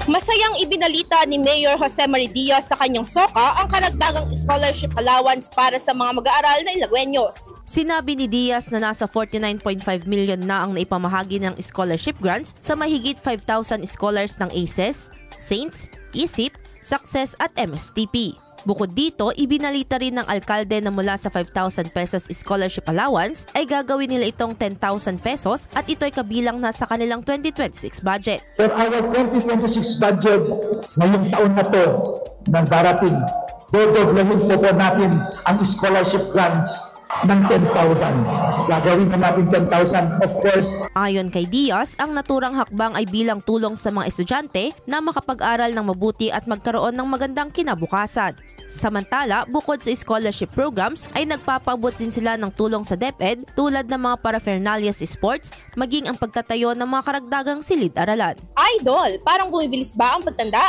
Masayang ibinalita ni Mayor Jose Mari Diaz sa kanyang SOCA ang karagdagang scholarship allowance para sa mga mag-aaral na Ilagueños. Sinabi ni Diaz na nasa 49.5 million na ang naipamahagi ng scholarship grants sa mahigit 5,000 scholars ng ACES, Saints, ISIP, Success at MSTP. Bukod dito, ibinalita rin ng alkalde na mula sa 5,000 pesos scholarship allowance ay gagawin nila itong 10,000 pesos at ito'y kabilang na sa kanilang 2026 budget. For our 2026 budget, ngayong taon na to na darating, dodoblehin po natin ang scholarship grants ng 10,000. Gagawin na natin 10,000 of course. Ayon kay Diaz, ang naturang hakbang ay bilang tulong sa mga estudyante na makapag-aral ng mabuti at magkaroon ng magandang kinabukasan. Samantala, bukod sa scholarship programs ay nagpapaabot din sila ng tulong sa DepEd tulad ng mga paraphernalia sa sports maging ang pagtatayo ng mga karagdagang silid-aralan. Idol, parang bumibilis ba ang pagtanda?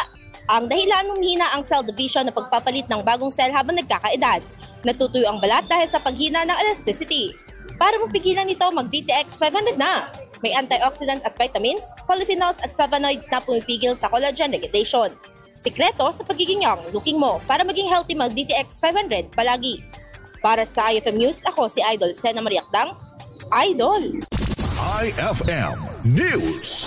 Ang dahilan humina ang cell division na pagpapalit ng bagong cell habang nagkakaedad. Natutuyo ang balat dahil sa paghina ng elasticity. Para mapigilan nito, mag-DTX 500 na. May antioxidants at vitamins, polyphenols at flavonoids na pumipigil sa collagen degradation. Sikreto sa pagiging young looking mo para maging healthy, mag-DTX 500 palagi. Para sa IFM News, ako si Idol Sena Mariakdang. Idol! IFM News.